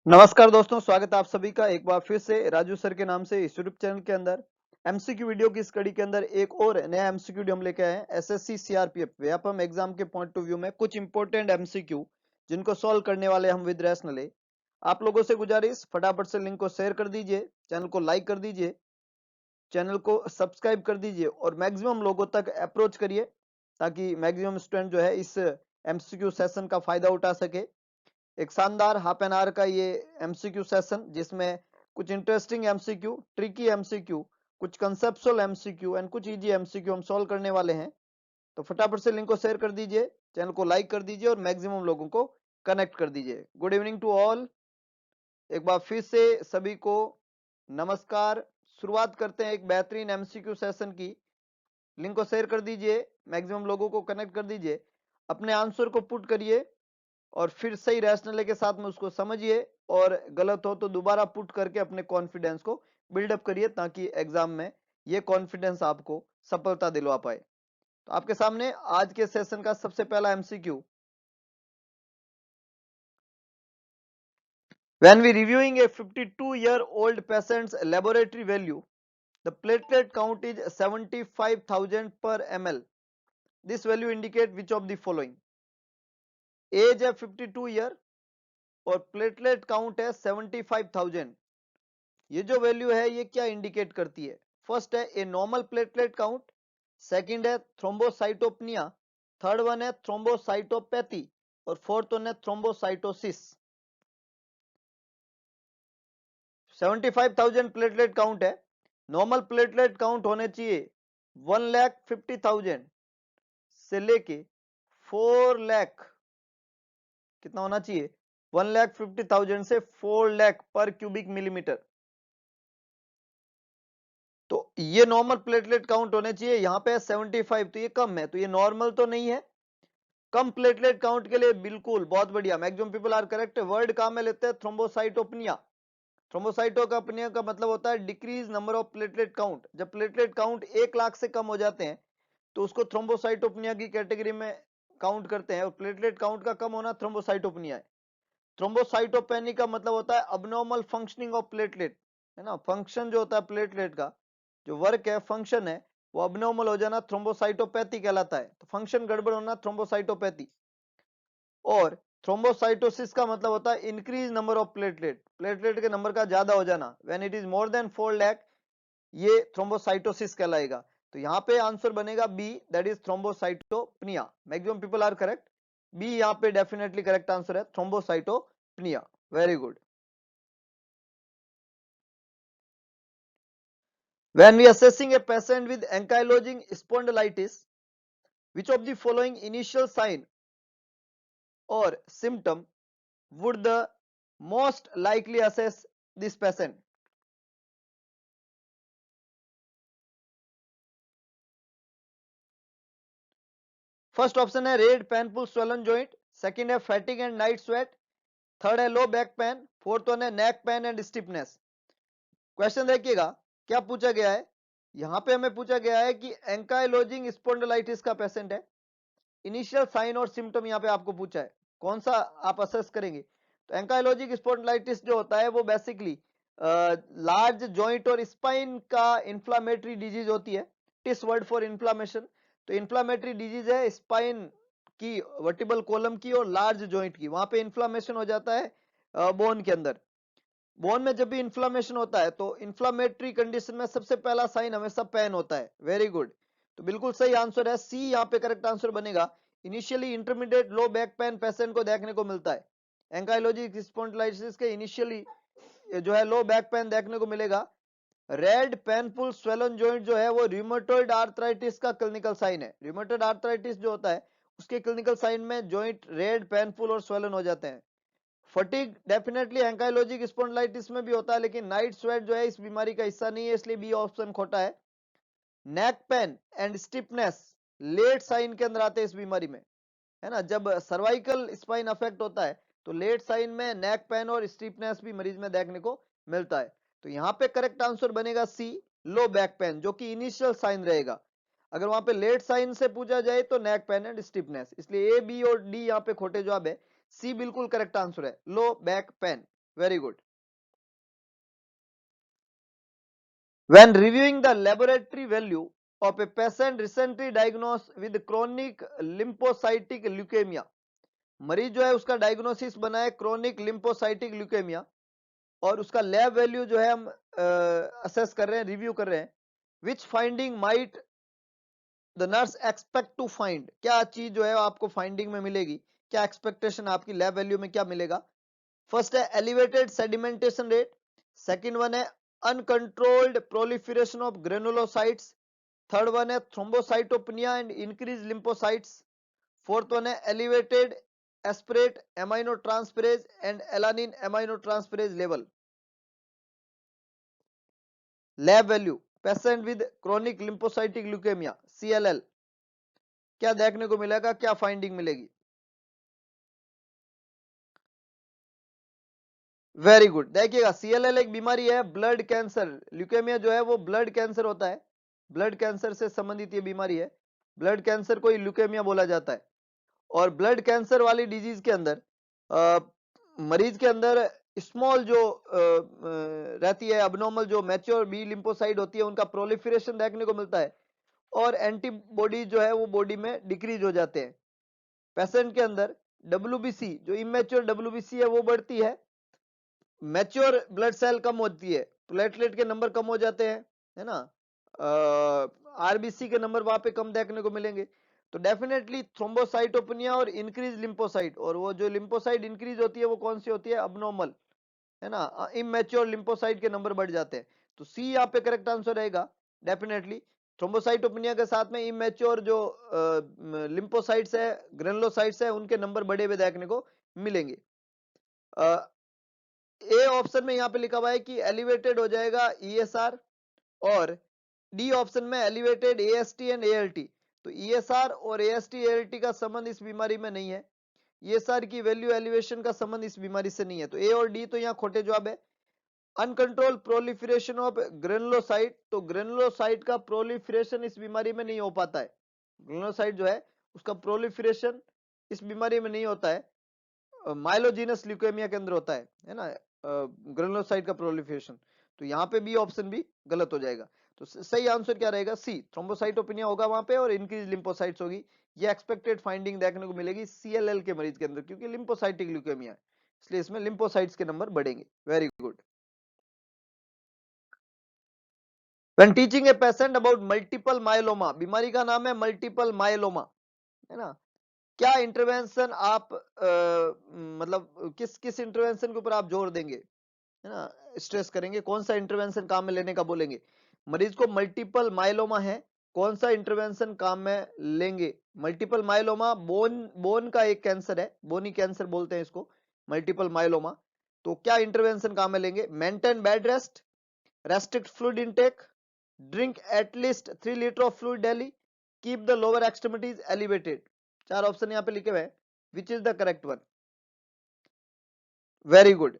नमस्कार दोस्तों, स्वागत है आप सभी का एक बार फिर से राजू सर के नाम से इस यूट्यूब चैनल के अंदर एमसीक्यू वीडियो की इस कड़ी के अंदर एक और नया एमसीक्यू हम लेके आए हैं। एसएससी सीआरपीएफ व्यापम एग्जाम के पॉइंट ऑफ व्यू में कुछ इंपॉर्टेंट एमसीक्यू जिनको सॉल्व करने वाले हम विद रैशनल। आप लोगों से गुजारिश, फटाफट से लिंक को शेयर कर दीजिए, चैनल को लाइक कर दीजिए, चैनल को सब्सक्राइब कर दीजिए और मैक्सिमम लोगों तक अप्रोच करिए ताकि मैक्सिमम स्टूडेंट जो है इस एमसीक्यू सेशन का फायदा उठा सके। एक शानदार हाफ एन आवर का ये एमसीक्यू सेशन जिसमें कुछ इंटरेस्टिंग एमसीक्यू, ट्रिकी एमसीक्यू, कुछ कंसेप्चुअल एमसीक्यू एंड कुछ इजी एमसीक्यू हम सॉल्व करने वाले हैं। तो फटाफट से लिंक को शेयर कर दीजिए, चैनल को लाइक कर दीजिए और मैक्सिमम लोगों को कनेक्ट कर दीजिए। Good evening to all. एक बार फिर से सभी को नमस्कार। शुरुआत करते हैं एक बेहतरीन एमसीक्यू सेशन की। लिंक को शेयर कर दीजिए, मैक्सिमम लोगों को कनेक्ट कर दीजिए, अपने आंसर को पुट करिए और फिर सही रैशनल के साथ में उसको समझिए और गलत हो तो दोबारा पुट करके अपने कॉन्फिडेंस को बिल्डअप करिए ताकि एग्जाम में ये कॉन्फिडेंस आपको सफलता दिलवा पाए। तो आपके सामने आज के सेशन का सबसे पहला MCQ. When we reviewing a 52-year-old patient's laboratory value, the platelet count is 75,000 per ml. This value indicate which of the following? Age है 52 ईयर और प्लेटलेट काउंट है 75,000। ये जो वैल्यू है ये क्या इंडिकेट करती है? फर्स्ट है a normal platelet count, second है थ्रोम्बोसाइटोपनिया, थर्ड वन है थ्रोम्बोसाइटोपैथी और फोर्थ वन है थ्रोम्बोसाइटोसिस। 75,000 प्लेटलेट काउंट है। नॉर्मल प्लेटलेट काउंट होने चाहिए 1,50,000 से लेके 4 लाख, कितना होना चाहिए? 1,50,000 से 4 लाख पर क्यूबिक मिलीमीटर। तो ये नॉर्मल प्लेटलेट काउंट होने चाहिए, यहाँ पे 75 तो ये कम है, तो ये नॉर्मल तो नहीं है। कम प्लेटलेट काउंट के लिए बिल्कुल बहुत बढ़िया, maximum people are correct. Word काम में लेते हैं थ्रोम्बोसाइटोपनिया। थ्रोम्बोसाइटोपनिया का मतलब होता है decrease number of platelet count. जब प्लेटलेट काउंट 1 लाख से कम हो जाते हैं तो उसको थ्रोम्बोसाइटोपनिया की कैटेगरी में काउंट करते हैं और प्लेटलेट काउंट का कम होना थ्रोम्बोसाइटोपनिया है। थ्रोम्बोसाइटोपेनी का मतलब होता है अबनॉर्मल फंक्शनिंग ऑफ प्लेटलेट, है ना। फंक्शन जो होता है प्लेटलेट का, जो वर्क है, फंक्शन है, वो अबनॉर्मल हो जाना थ्रोम्बोसाइटोपैथी कहलाता है। तो फंक्शन गड़बड़ होना थ्रोम्बोसाइटोपैथी। और थ्रोम्बोसाइटोसिस का मतलब होता है increase number of platelet, platelet के नंबर का ज्यादा हो जाना। When it is more than 4 lakh ये थ्रोम्बोसाइटोसिस कहलाएगा। तो यहाँ पे आंसर बनेगा B, that is thrombocytopenia. Maximum people are correct. B यहाँ पे डेफिनेटली करेक्ट आंसर है, thrombocytopenia. Very good. When we assessing a patient with ankylosing spondylitis, which of the following initial sign or symptom would the most likely assess this patient? First option है red painful swollen joint, second है fatigue and night sweat, third है low back pain, fourth one है neck pain and stiffness. Question देखिएगा क्या पूछा गया है। यहां पे हमें पूछा गया है कि एंकाइलोजिंग स्पॉन्डिलाइटिस का पेशेंट है, इनिशियल साइन और सिम्टम यहाँ पे आपको पूछा है, कौन सा आप असेस करेंगे। तो एंकाइलोजिक स्पॉन्डिलाइटिस जो होता है वो बेसिकली लार्ज जॉइंट और स्पाइन का इंफ्लामेटरी डिजीज होती है। Itis word for inflammation. तो इंफ्लामेटरी डिजीज है स्पाइन की, वर्टिबल कॉलम की और लार्ज जॉइंट की, वहां पे इंफ्लामेशन हो जाता है बोन के अंदर। बोन में जब भी इंफ्लामेशन होता है तो इंफ्लामेटरी कंडीशन में सबसे पहला साइन हमेशा पेन होता है। वेरी गुड, तो बिल्कुल सही आंसर है सी, यहाँ पे करेक्ट आंसर बनेगा। इनिशियली इंटरमीडिएट लो बैक पेन पेशेंट को देखने को मिलता है। एंकाइलोजिक स्पॉन्डिलाइटिस के इनिशियली जो है लो बैक पेन देखने को मिलेगा। रेड पेनफुल स्वेलन जॉइंट जो है वो रूमेटॉइड आर्थराइटिस का क्लिनिकल साइन है। रूमेटॉइड आर्थराइटिस जो होता है उसके क्लिनिकल साइन में जॉइंट रेड पेनफुल और स्वेलन हो जाते हैं। फटीग डेफिनेटली एंकाइलोजिक स्पॉन्डिलाइटिस में भी होता है, लेकिन नाइट स्वेट जो है इस बीमारी का हिस्सा नहीं है, इसलिए बी ऑप्शन खोटा है। Neck pain and stiffness late sign के अंदर आते हैं इस बीमारी में, है ना। जब सर्वाइकल स्पाइन अफेक्ट होता है तो लेट साइन में नेक पेन और स्टिफनेस भी मरीज में देखने को मिलता है। तो यहाँ पे करेक्ट आंसर बनेगा सी, लो बैक पेन, जो कि इनिशियल साइन रहेगा। अगर वहां पे लेट साइन से पूछा जाए तो नेक पेन एंड स्टिफनेस, इसलिए ए बी और डी यहाँ पे खोटे जवाब है। सी बिल्कुल करेक्ट आंसर है, low back pen. Very good. When reviewing the laboratory value of a patient recently diagnosed with chronic lymphocytic leukemia, मरीज जो है उसका डायग्नोसिस बना है क्रोनिक लिम्फोसाइटिक ल्यूकेमिया, और उसका लैब वैल्यू जो है हम असेस कर रहे हैं, रिव्यू कर रहे हैं। Which finding might the nurse expect to find, क्या चीज जो है आपको फाइंडिंग में मिलेगी, क्या एक्सपेक्टेशन आपकी लैब वैल्यू में क्या मिलेगा। फर्स्ट है elevated sedimentation rate, second one है uncontrolled proliferation of granulocytes, third one है thrombocytopenia and increase lymphocytes, fourth one है elevated aspartate amino transferase and alanine amino transferase level. Lab value patient with chronic lymphocytic leukaemia CLL, क्या देखने को मिलेगा, क्या finding मिलेगी। Very good. देखिएगा CLL एक बीमारी है, ब्लड कैंसर। ल्यूकेमिया जो है वो ब्लड कैंसर होता है, ब्लड कैंसर से संबंधित ये बीमारी है। ब्लड कैंसर को ही ल्यूकेमिया बोला जाता है। और ब्लड कैंसर वाली डिजीज के अंदर मरीज के अंदर स्मॉल जो रहती है अबनॉर्मल जो मैच्योर बी लिम्फोसाइट होती है उनका प्रोलिफरेशन देखने को मिलता है, और एंटीबॉडी जो है वो बॉडी में डिक्रीज हो जाते हैं। पेशेंट के अंदर WBC जो इमेच्योर WBC है वो बढ़ती है, मैच्योर ब्लड सेल कम होती है, प्लेटलेट के नंबर कम हो जाते हैं, है ना। RBC के नंबर वहां पे कम देखने को मिलेंगे। तो डेफिनेटली थ्रोम्बोसाइटोपेनिया और इंक्रीज लिम्फोसाइट, और वो जो लिम्फोसाइट इंक्रीज होती है वो कौन सी होती है, अबनॉर्मल, है ना, इमेच्योर लिम्फोसाइट के नंबर बढ़ जाते हैं। तो सी यहाँ पे करेक्ट आंसर रहेगा डेफिनेटली। थ्रोम्बोसाइटोपेनिया के साथ में इमेच्योर जो लिम्फोसाइट्स है, ग्रेनुलोसाइट्स है, उनके नंबर बढ़े हुए देखने को मिलेंगे। ए ऑप्शन में यहाँ पे लिखा हुआ है कि एलिवेटेड हो जाएगा ESR, और डी ऑप्शन में एलिवेटेड AST एंड ALT। तो ESR और AST ALT का संबंध इस बीमारी में नहीं है, ESR की वैल्यू एलिवेशन का संबंध इस बीमारी से नहीं है। तो ए और डी तो यहाँ खोटे जवाब है। अनकंट्रोल प्रोलिफरेशन ऑफ ग्रेनुलोसाइट, तो ग्रेनुलोसाइट का प्रोलिफरेशन इस बीमारी में नहीं हो पाता है। ग्रेनुलोसाइट जो है उसका प्रोलिफरेशन इस बीमारी में नहीं होता है, माइलोजीनस ल्यूकेमिया के अंदर होता है ना, ग्रेनुलोसाइट का प्रोलिफरेशन। तो यहाँ पे बी ऑप्शन भी गलत हो जाएगा। तो सही आंसर क्या रहेगा, सी, थ्रोम्बोसाइटोपेनिया होगा वहां पे और इंक्रीज लिम्फोसाइट्स होगी। ये एक्सपेक्टेड फाइंडिंग देखने को मिलेगी CLL के मरीज के अंदर, क्योंकि लिम्फोसाइटिक ल्यूकेमिया है, इसलिए इसमें लिम्फोसाइट्स के नंबर बढ़ेंगे। Very good. When teaching a patient about multiple myeloma, बीमारी का नाम है मल्टीपल माइलोमा, है ना, क्या इंटरवेंशन आप मतलब किस किस इंटरवेंशन के ऊपर आप जोर देंगे, है ना, स्ट्रेस करेंगे, कौन सा इंटरवेंशन काम में लेने का बोलेंगे। मरीज को मल्टीपल माइलोमा है, कौन सा इंटरवेंशन काम में लेंगे। मल्टीपल माइलोमा बोन का एक कैंसर है, बोनी कैंसर बोलते हैं इसको, मल्टीपल माइलोमा। तो क्या इंटरवेंशन काम में लेंगे, maintain bed rest, restrict fluid intake, drink at least 3 litre of fluid daily, keep the lower extremities elevated. चार ऑप्शन यहाँ पे लिखे हुए हैं, which is the correct one. Very good.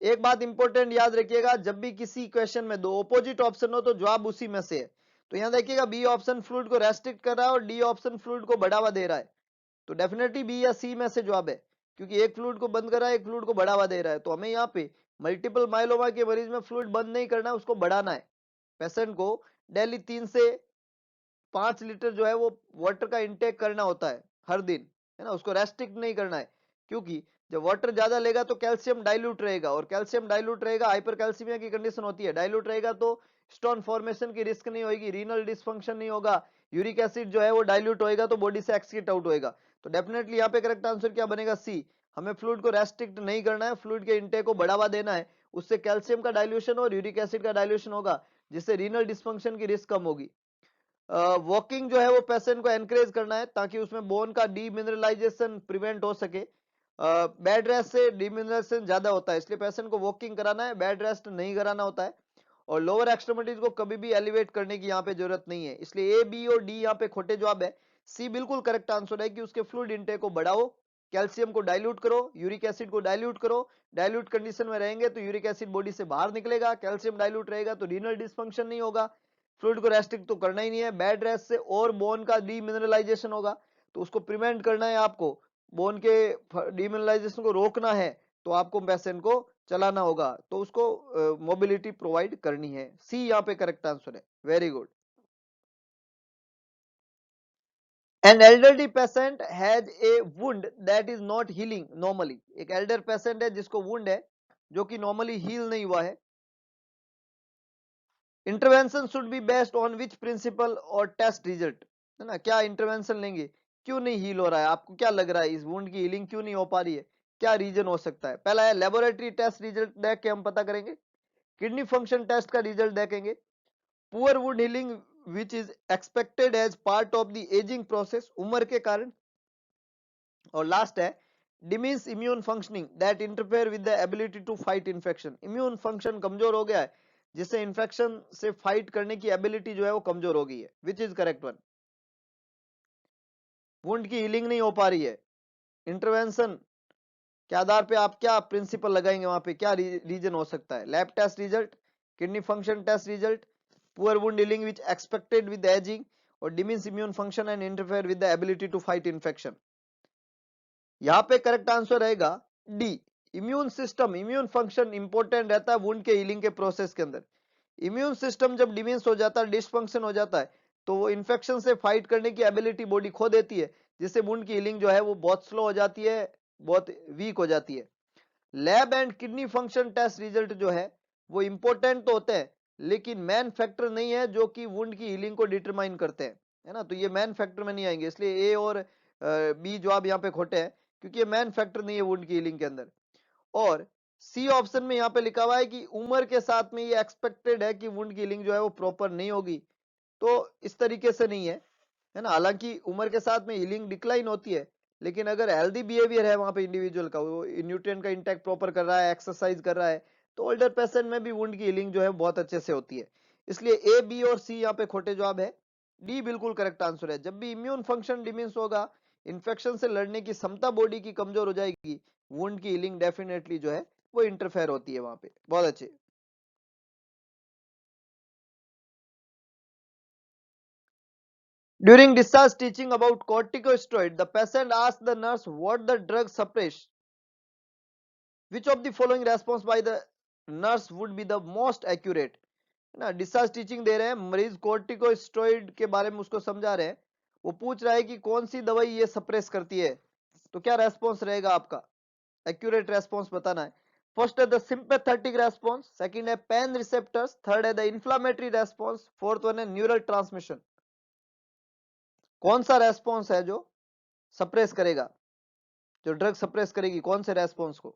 एक बात इंपॉर्टेंट याद रखिएगा, जब भी किसी क्वेश्चन में दो ऑपोजिट ऑप्शन हो तो जवाब उसी में से है। तो यहां देखिएगा बी ऑप्शन फ्लूइड को रेस्ट्रिक्ट कर रहा है और डी ऑप्शन फ्लूइड को बढ़ावा दे रहा है, तो डेफिनेटली बी या सी में से जवाब है, क्योंकि एक फ्लूइड को बंद कर रहा है, एक फ्लूइड को बढ़ावा दे रहा है। तो हमें यहाँ पे मल्टीपल माइलोमा के मरीज में फ्लूइड बंद नहीं करना है, उसको बढ़ाना है। पेशेंट को डेली 3 से 5 लीटर जो है वो वाटर का इंटेक करना होता है हर दिन, है ना, उसको रेस्ट्रिक्ट नहीं करना है, क्योंकि जब वाटर ज्यादा लेगा तो कैल्शियम डाइल्यूट रहेगा, और कैल्शियम डाइल्यूट रहेगा, हाइपरकैल्सीमिया की कंडीशन होती है, डाइल्यूट रहेगा तो स्टोन फॉर्मेशन की रिस्क नहीं होगी, रीनल डिसफंक्शन नहीं होगा, यूरिक एसिड जो है वो डाइल्यूट होएगा तो बॉडी से एक्सक्रीट आउट होएगा। तो डेफिनेटली यहाँ पे करेक्ट आंसर क्या बनेगा, सी। हमें फ्लूइड को रेस्ट्रिक्ट नहीं करना है, फ्लूइड के इंटेक को बढ़ावा देना है, उससे कैल्शियम का डाइल्यूशन और यूरिक एसिड का डाइल्यूशन होगा, जिससे रीनल डिसफंक्शन की रिस्क कम होगी। वॉकिंग जो है वो पेशेंट को एनकरेज करना है ताकि उसमें बोन का डीमिनरलाइजेशन प्रिवेंट हो सके। बेड रेस्ट से डीमिनरलाइजेशन ज्यादा होता है, इसलिए पेशेंट को वॉकिंग कराना है, बेड रेस्ट नहीं कराना होता है। और लोअर एक्सट्रीमिटीज को कभी भी एलिवेट करने की यहाँ पे जरूरत नहीं है, इसलिए ए बी और डी यहाँ पे खोटे जवाब है। सी बिल्कुल करेक्ट आंसर है कि उसके फ्लूइड इंटेक को बढ़ाओ, कैल्शियम को डाइल्यूट करो, यूरिक एसिड को डाइल्यूट करो। डाइल्यूट कंडीशन में रहेंगे तो यूरिक एसिड बॉडी से बाहर निकलेगा, कैल्शियम डाइल्यूट रहेगा तो रीनल डिसफंक्शन नहीं होगा। फ्लूइड को रेस्ट्रिक्ट तो करना ही नहीं है, बेड रेस्ट से और बोन का डीमिनरलाइजेशन होगा, तो उसको प्रिवेंट करना है आपको, बोन के डीमिनरलाइजेशन को रोकना है, तो आपको पेशेंट को चलाना होगा तो उसको मोबिलिटी प्रोवाइड करनी है। सी यहाँ पे करेक्ट आंसर है। Very good. An elderly patient has a wound that is not healing normally. एक एल्डर पेशेंट है जिसको वुंड है जो कि नॉर्मली हील नहीं हुआ है। Intervention should be based on which principle और टेस्ट रिजल्ट, है ना। क्या इंटरवेंशन लेंगे, क्यों नहीं हील हो रहा है, आपको क्या लग रहा है इस वुंड की हीलिंग क्यों नहीं हो पा रही है, क्या रीजन हो सकता है। पहला है लेबोरेटरी टेस्ट रिजल्ट देख के हम पता करेंगे, किडनी फंक्शन टेस्ट का रिजल्ट देखेंगे, poor wound healing which is expected as part of the ageing process, उम्र के कारण, और लास्ट है diminished immune functioning that interfere with the ability to fight infection. Immune function कमजोर हो गया है जिससे इन्फेक्शन से फाइट करने की एबिलिटी जो है वो कमजोर हो गई है। Which is correct one. Wound की हीलिंग नहीं हो पा रही है, इंटरवेंशन के आधार पे आप क्या प्रिंसिपल लगाएंगे, वहां पे क्या रीजन हो सकता है। Lab test result, kidney function test result, poor wound healing which expected with ageing, और diminished immune function and interfere with the ability to fight infection. यहाँ पे करेक्ट आंसर रहेगा D, immune system. Immune function important रहता है wound के healing के process के अंदर। इम्यून सिस्टम जब डिमिंस हो जाता है, डिसफंक्शन हो जाता है, तो वो इन्फेक्शन से फाइट करने की एबिलिटी बॉडी खो देती है, जिससे वुंड की हीलिंग जो है वो बहुत स्लो हो जाती है, बहुत वीक हो जाती है। Lab and kidney function test result जो है वो इंपॉर्टेंट तो होते हैं, लेकिन मैन फैक्टर नहीं है जो कि वुंड की हीलिंग को डिटरमाइन करते हैं, है ना। तो ये मैन फैक्टर में नहीं आएंगे, इसलिए ए और बी जवाब यहाँ पे खोटे हैं, क्योंकि ये मैन फैक्टर नहीं है वुंड की हीलिंग के अंदर। और सी ऑप्शन में यहाँ पे लिखा हुआ है कि उम्र के साथ में ये एक्सपेक्टेड है कि वुंड की हीलिंग जो है वो प्रॉपर नहीं होगी, तो इस तरीके से नहीं है ना। हालांकि उम्र के साथ में हीलिंग डिक्लाइन होती है, लेकिन अगर हेल्दी बिहेवियर है वहां पे इंडिविजुअल का, वो न्यूट्रिएंट का इंटेक प्रॉपर कर रहा है, एक्सरसाइज कर रहा है, तो ओल्डर पेशेंट में भी वुंड की हीलिंग जो है बहुत अच्छे से होती है। इसलिए ए बी और सी यहाँ पे खोटे जवाब है, डी बिल्कुल करेक्ट आंसर है। जब भी इम्यून फंक्शन डिमिंस होगा, इन्फेक्शन से लड़ने की क्षमता बॉडी की कमजोर हो जाएगी, वुंड की हीलिंग डेफिनेटली जो है वो इंटरफेयर होती है वहां पे। बहुत अच्छे। During discharge teaching about corticosteroid, the patient asked the nurse what the drug suppress. Which of the following response by the nurse would be the most accurate? है ना, डिस्चार्ज टीचिंग दे रहे हैं, मरीज कोर्टिकोस्टेरॉइड के बारे में उसको समझा रहे हैं, वो पूछ रहा है कि कौन सी दवाई ये सप्रेस करती है, तो क्या रेस्पॉन्स रहेगा आपका, एक्यूरेट रेस्पॉन्स बताना है। फर्स्ट है द सिंपैथेटिक रेस्पॉन्स, सेकंड है पेन रिसेप्टर्स, थर्ड है the inflammatory response, fourth one है न्यूरल ट्रांसमिशन। कौन सा रेस्पॉन्स है जो सप्रेस करेगा, जो ड्रग सप्रेस करेगी कौन से रेस्पॉन्स को,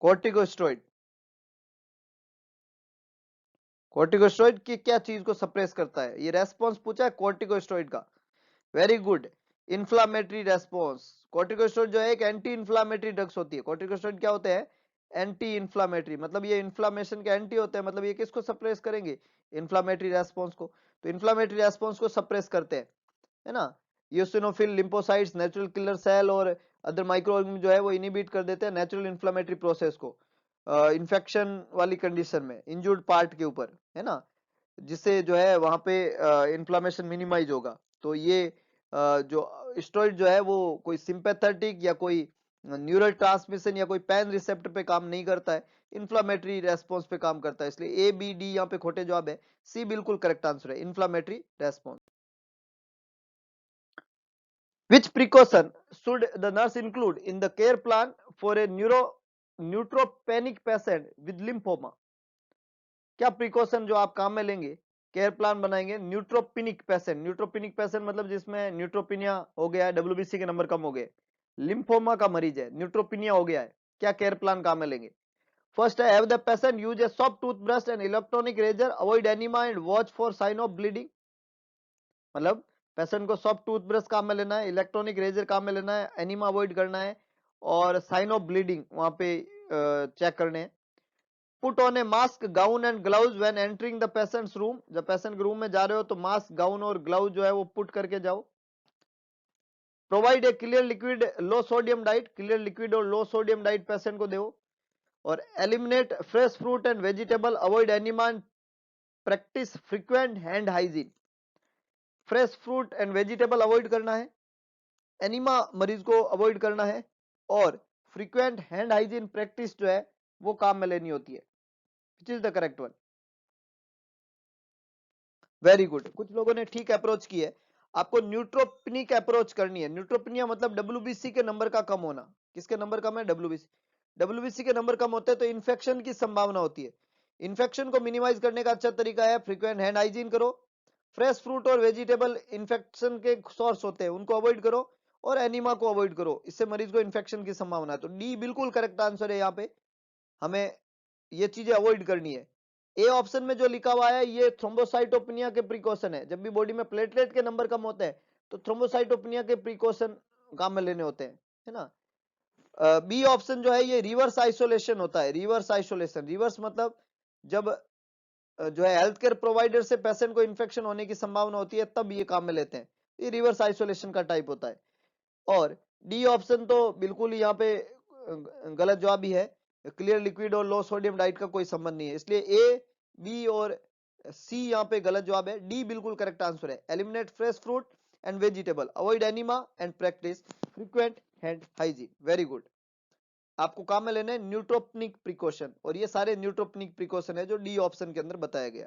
कोर्टिकोस्टेरॉइड। कोर्टिकोस्टेरॉइड की क्या चीज को सप्रेस करता है, ये रेस्पॉन्स पूछा है कोर्टिकोस्टेरॉइड का। Very good, inflammatory response. Corticosteroid जो है एक एंटी इन्फ्लामेटरी ड्रग्स होती है। कोर्टिकोस्टेरॉइड क्या होते हैं, एंटी इन्फ्लामेटरी, मतलब ये इन्फ्लामेशन के एंटी होते हैं, मतलब ये किसको सप्रेस करेंगे, इन्फ्लामेटरी रेस्पॉन्स को। तो इन्फ्लामेटरी रेस्पॉन्स को सप्रेस करते हैं, है ना। Eosinophil, lymphocytes, natural killer cell और अदर माइक्रो ऑर्गेनिज्म जो है वो इनिबिट कर देते हैं नेचुरल इन्फ्लामेटरी प्रोसेस को, इन्फेक्शन वाली कंडीशन में इंजूर्ड पार्ट के ऊपर, है ना, जिससे जो है वहां पे इन्फ्लामेशन मिनिमाइज होगा। तो ये जो स्टेरॉइड जो है वो कोई सिंपैथेटिक या कोई न्यूरल ट्रांसमिशन या कोई पैन रिसेप्टर पे काम नहीं करता है, इन्फ्लामेटरी रेस्पॉन्स पे काम करता है। इसलिए ए बी डी यहाँ पे खोटे जवाब है, सी बिल्कुल करेक्ट आंसर है, inflammatory response. Which precaution should the nurse include in the care plan for a neutropenic patient with lymphoma? क्या प्रिकॉशन जो आप काम में लेंगे, केयर प्लान बनाएंगे न्यूट्रोपिनिक पेशेंट। न्यूट्रोपिनिक पेशेंट मतलब जिसमें न्यूट्रोपिनिया हो गया है, डब्ल्यूबीसी के नंबर कम हो गए, लिम्फोमा का मरीज है, न्यूट्रोपिनिया हो गया है, क्या केयर प्लान काम में लेंगे। फर्स्ट है have the patient use a soft toothbrush and electronic razor, avoid enema and watch for sign of bleeding. मतलब पेशेंट को सॉफ्ट टूथब्रश काम में लेना है, इलेक्ट्रॉनिक रेजर काम में लेना है, एनिमा अवॉइड करना है, और साइन ऑफ ब्लीडिंग वहां पे चेक करने हैं। Put on A mask, gown and gloves when entering the patients room, जब पेशेंट के रूम में जा रहे हो तो मास्क, गाउन और ग्लव्स जो है वो पुट करके जाओ। Provide a clear liquid low sodium diet, clear liquid और लो सोडियम डाइट पेशेंट को दो। और eliminate fresh fruit and vegetable, avoid enema, practice frequent hand hygiene. Fresh fruit and vegetable avoid करना है, एनिमा मरीज को अवॉइड करना है, और फ्रीक्वेंट हैंड हाइजीन प्रैक्टिस जो है वो काम में लेनी होती है। Which is the correct one? Very good, कुछ लोगों ने ठीक अप्रोच की है। आपको न्यूट्रोपिनिक अप्रोच करनी है। न्यूट्रोपिनिया मतलब डब्ल्यूबीसी के नंबर का कम होना। किसके नंबर कम है? डब्ल्यूबीसी। डब्ल्यूबीसी के नंबर कम होते हैं तो इन्फेक्शन की संभावना होती है। इन्फेक्शन को मिनिमाइज करने का अच्छा तरीका है फ्रीक्वेंट हैंड हाइजीन करो, फ्रेश फ्रूट और वेजिटेबल इन्फेक्शन के सोर्स होते हैं उनको अवॉइड करो, और एनिमा को अवॉइड करो, इससे मरीज को इन्फेक्शन की संभावना है। तो डी बिल्कुल करेक्ट आंसर है। यहाँ पे हमें ये चीजें अवॉइड करनी है। ए ऑप्शन में जो लिखा हुआ है ये थ्रोम्बोसाइटोपिनिया के प्रिकॉशन है। जब भी बॉडी में प्लेटलेट के नंबर कम होते हैं तो थ्रोम्बोसाइटोपिनिया के प्रिकॉशन काम में लेने होते हैं, है ना। बी ऑप्शन जो है ये रिवर्स आइसोलेशन होता है। रिवर्स आइसोलेशन, रिवर्स मतलब जब जो है हेल्थ केयर प्रोवाइडर से पेशेंट को इन्फेक्शन होने की संभावना होती है तब ये काम में लेते हैं। ये रिवर्स आइसोलेशन का टाइप होता है। और डी ऑप्शन तो बिल्कुल यहाँ पे गलत जवाब ही है। क्लियर लिक्विड और लो सोडियम डाइट का कोई संबंध नहीं है, इसलिए ए, बी और सी यहाँ पे गलत जवाब है। डी बिल्कुल करेक्ट आंसर है। Eliminate fresh fruit and vegetable, avoid enema and practice frequent hand hygiene. Very good. आपको काम में लेना है न्यूट्रोपनिक प्रिकॉशन, और ये सारे न्यूट्रोपनिक प्रिकॉशन है जो डी ऑप्शन के अंदर बताया गया।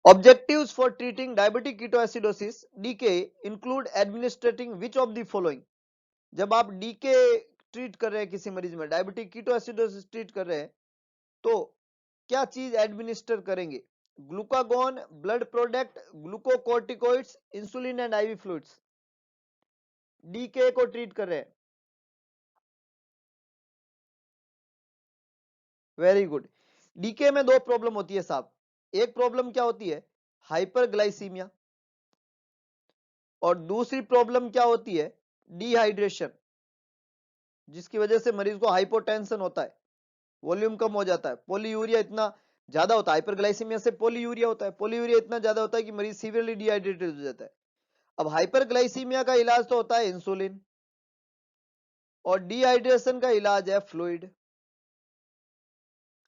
Objectives for treating diabetic ketoacidosis (DK) include administering which of the following? जब आप DK ट्रीट कर रहे हैं किसी मरीज में, डायबिटिक कीटोएसिडोसिस ट्रीट कर रहे हैं, तो क्या चीज एडमिनिस्टर करेंगे? Glucagon, blood product, glucocorticoids, insulin and IV fluids. DK को ट्रीट कर रहे हैं। Very good. DK में दो प्रॉब्लम होती है साहब। एक प्रॉब्लम क्या होती है? हाइपरग्लाइसीमिया, और दूसरी प्रॉब्लम क्या होती है? डिहाइड्रेशन, जिसकी वजह से मरीज को हाइपोटेंशन होता है, वॉल्यूम कम हो जाता है, पॉलीयूरिया इतना ज्यादा होता है। हाइपरग्लाइसीमिया से पॉलीयूरिया होता है, पॉलीयूरिया इतना ज्यादा होता है कि मरीज सीवियरली डिहाइड्रेटेड हो जाता है। अब हाइपरग्लाइसीमिया का इलाज तो होता है इंसुलिन, और डिहाइड्रेशन का इलाज है फ्लूइड।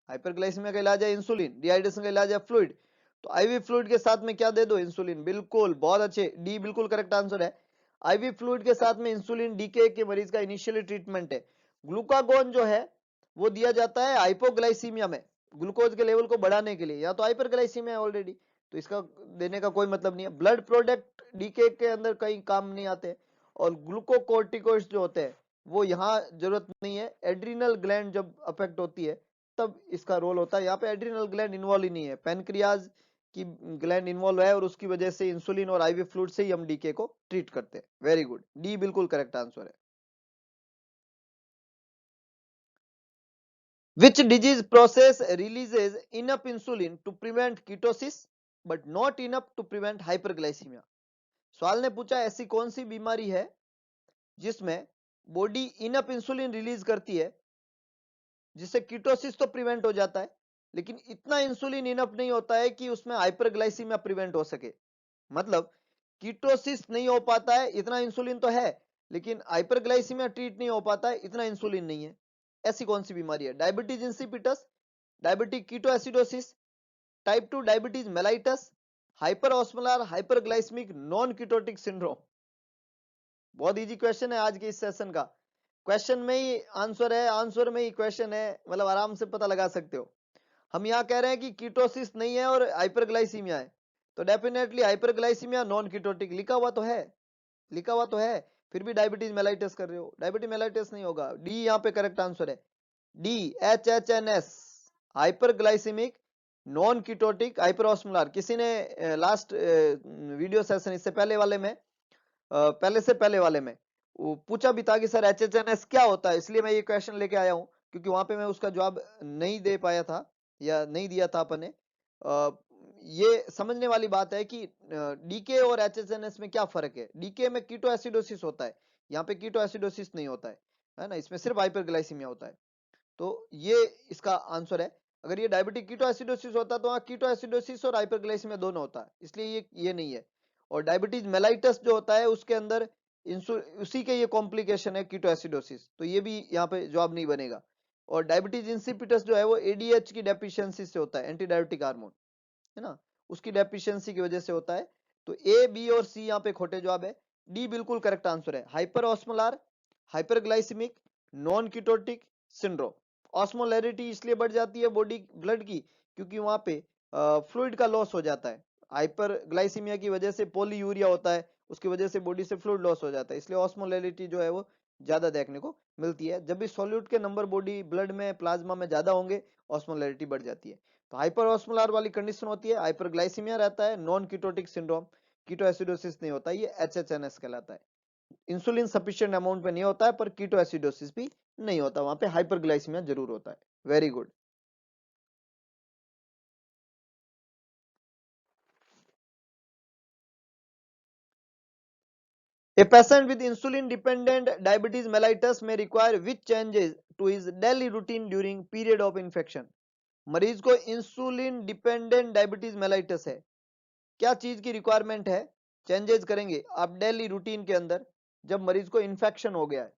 हाइपरग्लाइसीमिया का इलाज है इंसुलिन, डिहाइड्रेशन का इलाज है फ्लूइड। तो आईवी फ्लूइड के साथ में क्या दे दो? इंसुलिन। बिल्कुल, बहुत अच्छे, डी बिल्कुल करेक्ट आंसर है। आईवी फ्लूइड के साथ में इंसुलिन डीके के मरीज का इनिशियली ट्रीटमेंट है। ग्लूकागोन जो है वो दिया जाता है हाइपोग्लाइसीमिया में, ग्लूकोज के लेवल को बढ़ाने के लिए, या तो हाइपरग्लाइसीमिया है ऑलरेडी तो इसका देने का कोई मतलब नहीं है। ब्लड प्रोडक्ट डीके के अंदर कहीं काम नहीं आते, और ग्लूकोकॉर्टिकोइड्स जो होते हैं वो यहाँ जरूरत नहीं है। एड्रिनल ग्लैंड जब अफेक्ट होती है तब इसका रोल होता है। यहाँ पे एड्रिनल ग्लैंड इन्वॉल्व ही नहीं है, पैनक्रियाज की ग्लैंड इन्वॉल्व है, और उसकी वजह से इंसुलिन और आईवी फ्लूइड से ही हम डीके को ट्रीट करते हैं। वेरी गुड, डी बिल्कुल करेक्ट आंसर है। Which disease process releases enough insulin to prevent ketosis but not enough to prevent hyperglycemia? सवाल ने पूछा ऐसी कौन सी बीमारी है जिसमें बॉडी इनफ इंसुलिन रिलीज करती है जिससे कीटोसिस तो प्रिवेंट हो जाता है, लेकिन इतना इंसुलिन इनफ नहीं होता है कि उसमें हाइपरग्लाइसीमिया प्रिवेंट हो सके। मतलब कीटोसिस नहीं हो पाता है, इतना इंसुलिन तो है, लेकिन हाइपरग्लाइसीमिया ट्रीट नहीं हो पाता है, इतना इंसुलिन नहीं है। ऐसी कौन सी बीमारी है? Diabetes insipidus, diabetic ketoacidosis, type 2 diabetes mellitus, hyperosmolar hyperglycaemic non ketotic syndrome. बहुत इजी क्वेश्चन है आज के इस सेशन का। क्वेश्चन में ही आंसर है, आंसर में ही क्वेश्चन है, मतलब आराम से पता लगा सकते हो। हम यहाँ कह रहे हैं कि कीटोसिस नहीं है और हाइपरग्लाइसीमिया है, तो डेफिनेटली हाइपरग्लाइसीमिया नॉन कीटोटिक लिखा हुआ तो है, लिखा हुआ तो है, फिर भी डायबिटीज मेलाइटस कर रहे हो। डायबिटीज मेलाइटस नहीं होगा। डी यहाँ पे करेक्ट आंसर है। D, HHNS, hyperglycaemic non ketotic hyperosmolar. किसी ने लास्ट वीडियो सेशन इससे पहले वाले में पहले से पहले वाले में पूछा भी था कि सर HHNS क्या होता है, इसलिए मैं ये क्वेश्चन लेके आया हूँ, क्योंकि वहां पे मैं उसका जवाब नहीं दे पाया था या नहीं दिया था अपने। ये समझने वाली बात है कि डीके और HHNS में क्या फर्क है। डीके में कीटो एसिडोसिस होता है, यहाँ पे कीटो एसिडोसिस नहीं होता है ना, इसमें सिर्फ हाइपरग्लाइसीमिया होता है। तो ये इसका आंसर है। अगर ये डायबिटिक कीटो एसिडोसिस होता तो वहाँ कीटो एसिडोसिस और हाइपरग्लाइसीमिया दोनों होता है, इसलिए ये नहीं है। और डायबिटीज मेलाइटस जो होता है उसके अंदर उसी के ये कॉम्प्लिकेशन है कीटो एसिडोसिस, तो ये भी यहाँ पे जवाब नहीं बनेगा। और डायबिटीज इंसिपिटस जो है वो एडीएच की डेफिशिएंसी से होता है, एंटी डायबिटिक हार्मोन, है ना, उसकी डेफिशिएंसी की वजह से होता है। तो ए, बी और सी यहाँ पे खोटे जवाब है। डी बिल्कुल करेक्ट आंसर है। Hyperosmolar, hyperglycaemic, non ketotic syndrome. Osmolarity इसलिए बढ़ जाती है बॉडी ब्लड की क्योंकि वहां पे फ्लूइड का लॉस हो जाता है। हाइपरग्लाइसीमिया की वजह से पॉलीयूरिया होता है, उसकी वजह से बॉडी से फ्लूइड लॉस हो जाता है, इसलिए ऑस्मोलैरिटी जो है वो ज्यादा देखने को मिलती है। जब भी सॉल्यूट के नंबर बॉडी ब्लड में प्लाज्मा में ज्यादा होंगे ऑस्मोलैरिटी बढ़ जाती है। तो हाइपर ऑस्मोलार वाली कंडीशन होती है, हाइपरग्लाइसीमिया रहता है, नॉन कीटोटिक सिंड्रोम, कीटोएसिडोसिस नहीं होता, ये एचएचएनएस कहलाता है। इंसुलिन सफिशिएंट अमाउंट पे नहीं होता है पर कीटोएसिडोसिस भी नहीं होता, वहां पे हाइपरग्लाइसीमिया जरूर होता है। Very good. A patient with insulin dependent diabetes mellitus may require which changes to his daily routine during period of infection? मरीज को इंसुलिन डिपेंडेंट डायबिटीज मेलाइटस है, क्या चीज की रिक्वायरमेंट है, चेंजेस करेंगे आप डेली रूटीन के अंदर जब मरीज को इन्फेक्शन हो गया है?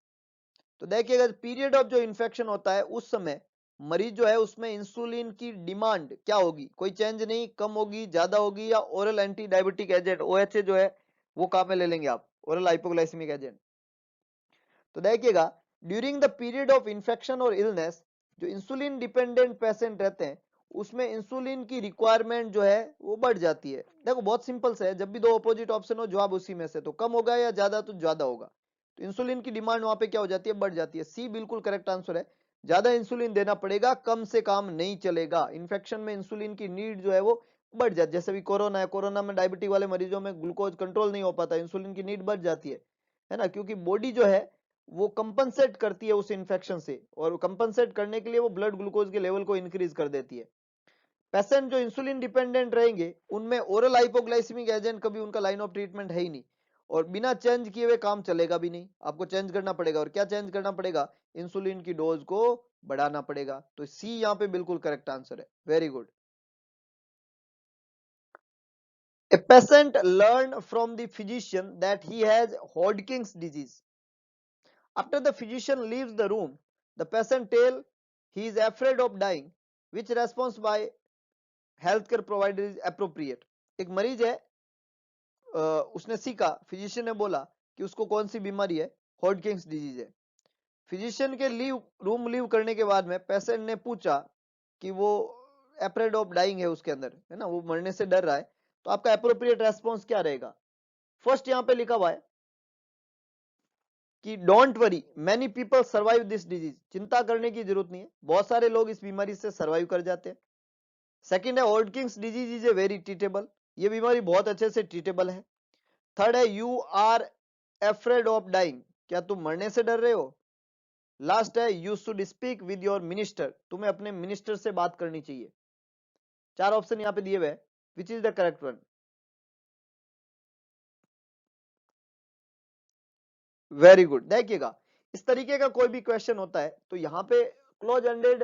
तो देखिएगा पीरियड ऑफ जो इन्फेक्शन होता है उस समय मरीज जो है उसमें इंसुलिन की डिमांड क्या होगी, कोई चेंज नहीं, कम होगी, ज्यादा होगी, या oral anti diabetic agent OHA जो है वो काम में ले लेंगे आप, ओरल हाइपोग्लाइसेमिक एजेंट। तो देखिएगा during the period of infection और इलनेस जो इंसुलिन डिपेंडेंट पेशेंट रहते हैं उसमें इंसुलिन की रिक्वायरमेंट जो है वो बढ़ जाती है। देखो बहुत सिंपल से है, जब भी दो अपोजिट ऑप्शन हो जवाब उसी में से, तो कम होगा या ज्यादा, तो ज्यादा होगा, तो इंसुलिन की डिमांड वहां पे क्या हो जाती है, बढ़ जाती है। सी बिल्कुल करेक्ट आंसर है, ज्यादा इंसुलिन देना पड़ेगा, कम से काम नहीं चलेगा। इन्फेक्शन में इंसुलिन की नीड जो है वो बढ़ जाती है, जैसे भी कोरोना है, कोरोना में डायबिटिक वाले मरीजों में ग्लूकोज कंट्रोल नहीं हो पाता, इंसुलिन की नीड बढ़ जाती है ना, क्योंकि बॉडी जो है वो कंपनसेट करती है उस इंफेक्शन से, और कंपनसेट करने के लिए वो ब्लड ग्लूकोज के लेवल को इंक्रीज कर देती है। पेशेंट जो इंसुलिन डिपेंडेंट रहेंगे उनमें ओरल हाइपोग्लाइसेमिक एजेंट कभी उनका लाइन ऑफ ट्रीटमेंट है ही नहीं, और बिना चेंज किए हुए काम चलेगा भी नहीं, आपको चेंज करना पड़ेगा। और क्या चेंज करना पड़ेगा, इंसुलिन की डोज को बढ़ाना पड़ेगा। तो सी यहाँ पे बिल्कुल करेक्ट आंसर है। Very good. A patient learn from the physician that he has Hodgkin's disease. After the physician leaves the room, the patient tells he is afraid of dying. Which response by healthcare provider is appropriate? एक मरीज है, उसने सीखा, physician ने बोला कि उसको कौन सी बीमारी है, हॉडकिंस डिजीज है। फिजिशियन के रूम लीव करने के बाद में पेशेंट ने पूछा कि वो एफ्रेड ऑफ डाइंग है, उसके अंदर है ना, वो मरने से डर रहा है, तो आपका अप्रोप्रिएट रेस्पॉन्स क्या रहेगा? फर्स्ट यहाँ पे लिखा हुआ है कि don't worry many people survive this disease, चिंता करने की जरूरत नहीं है, बहुत सारे लोग इस बीमारी से सर्वाइव कर जाते हैं। सेकंड है Hodgkin's disease is a very treatable, ये बीमारी बहुत अच्छे से ट्रीटेबल है। थर्ड है you are afraid of dying, क्या तुम मरने से डर रहे हो। लास्ट है you should speak with your minister, तुम्हें अपने मिनिस्टर से बात करनी चाहिए। चार ऑप्शन यहाँ पे दिए हुए, which is the correct one? Very good. देखिएगा इस तरीके का कोई भी क्वेश्चन होता है तो यहाँ पे क्लोज एंडेड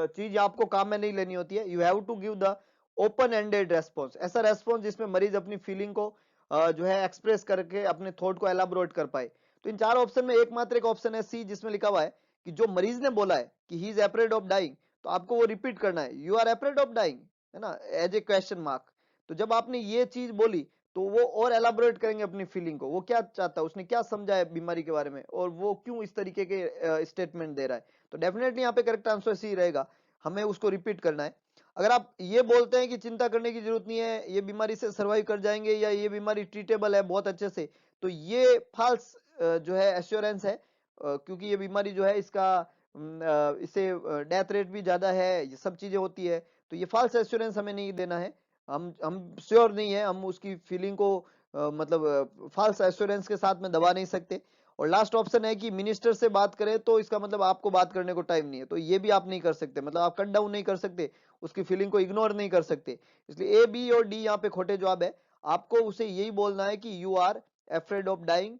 चीज आपको काम में नहीं लेनी होती है, you have to give the open ended response, ऐसा रेस्पॉन्स जिसमें मरीज अपनी फीलिंग को जो है एक्सप्रेस करके अपने थॉट को एलाबोरेट कर पाए। तो इन चार ऑप्शन में एकमात्र एक ऑप्शन है सी, जिसमें लिखा हुआ है कि जो मरीज ने बोला है कि he is afraid of dying, तो आपको वो रिपीट करना है, you are afraid of dying, है ना, एज ए क्वेश्चन मार्क। तो जब आपने ये चीज बोली तो वो और एलाबोरेट करेंगे अपनी फीलिंग को, वो क्या चाहता है, उसने क्या समझा है बीमारी के बारे में, और वो क्यों इस तरीके के स्टेटमेंट दे रहा है। तो डेफिनेटली यहाँ पे करेक्ट आंसर सी रहेगा, हमें उसको रिपीट करना है। अगर आप ये बोलते हैं कि चिंता करने की जरूरत नहीं है, ये बीमारी से सर्वाइव कर जाएंगे, या ये बीमारी ट्रीटेबल है बहुत अच्छे से, तो ये फॉल्स जो है एश्योरेंस है, क्योंकि ये बीमारी जो है इसका इससे डेथ रेट भी ज्यादा है, ये सब चीजें होती है, तो ये फॉल्स एश्योरेंस हमें नहीं देना है। हम श्योर नहीं है, हम उसकी फीलिंग को मतलब फॉल्स एश्योरेंस के साथ में दबा नहीं सकते। और लास्ट ऑप्शन है कि मिनिस्टर से बात करें, तो इसका मतलब आपको बात करने को टाइम नहीं है, तो ये भी आप नहीं कर सकते, मतलब आप कट डाउन नहीं कर सकते, उसकी फीलिंग को इग्नोर नहीं कर सकते। इसलिए ए बी और डी यहाँ पे खोटे जवाब है। आपको उसे यही बोलना है कि you are afraid of dying,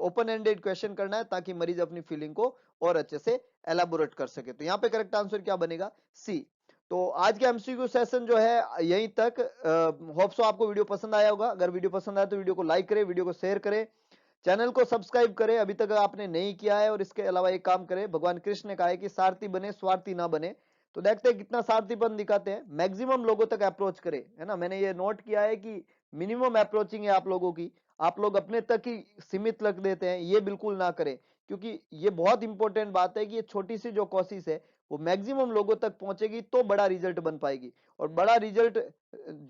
open ended question करना है ताकि मरीज अपनी फीलिंग को और अच्छे से एलाबोरेट कर सके। तो यहाँ पे करेक्ट आंसर क्या बनेगा, सी। तो आज के एमसीक्यू सेशन जो है यहीं तक। होप सो आपको वीडियो पसंद आया होगा, अगर वीडियो पसंद आया तो वीडियो को लाइक करें, वीडियो को शेयर करें, चैनल को सब्सक्राइब करें अभी तक आपने नहीं किया है। और इसके अलावा एक काम करें, भगवान कृष्ण ने कहा है कि सारथी बने स्वार्थी ना बने, तो देखते हैं कितना सारथीपन दिखाते हैं, मैक्सिमम लोगों तक अप्रोच करें, है ना। मैंने ये नोट किया है कि मिनिमम अप्रोचिंग है आप लोगों की, आप लोग अपने तक ही सीमित रख देते हैं, ये बिल्कुल ना करें, क्योंकि ये बहुत इंपॉर्टेंट बात है कि ये छोटी सी जो कोशिश है वो मैक्सिमम लोगों तक पहुंचेगी तो बड़ा रिजल्ट बन पाएगी। और बड़ा रिजल्ट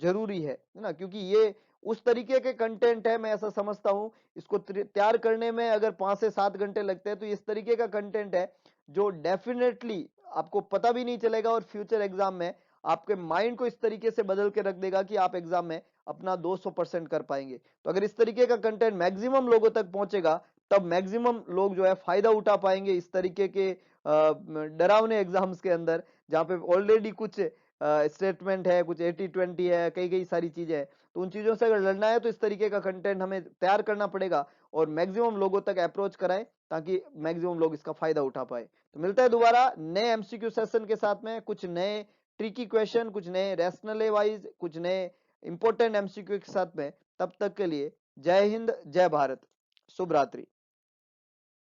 जरूरी है ना, क्योंकि ये उस तरीके के कंटेंट है, मैं ऐसा समझता हूं, इसको तैयार करने में अगर 5 से 7 घंटे लगते हैं तो इस तरीके का कंटेंट है जो डेफिनेटली आपको पता भी नहीं चलेगा और फ्यूचर एग्जाम में आपके माइंड को इस तरीके से बदल के रख देगा कि आप एग्जाम में अपना 200% कर पाएंगे। तो अगर इस तरीके का कंटेंट मैक्सिमम लोगों तक पहुंचेगा तब मैक्सिमम लोग जो है फायदा उठा पाएंगे इस तरीके के डरावने एग्जाम्स के अंदर, जहां पे ऑलरेडी कुछ स्टेटमेंट है, कुछ 80-20 है, कई कई सारी चीजें हैं। तो उन चीजों से अगर लड़ना है तो इस तरीके का कंटेंट हमें तैयार करना पड़ेगा और मैक्सिमम लोगों तक अप्रोच कराएं ताकि मैक्सिमम लोग इसका फायदा उठा पाए। तो मिलता है दोबारा नए एमसीक्यू सेशन के साथ में, कुछ नए ट्रिकी क्वेश्चन, कुछ नए रैशनल वाइज, कुछ नए इंपॉर्टेंट एमसीक्यू के साथ में। तब तक के लिए जय हिंद, जय भारत, शुभ रात्रि।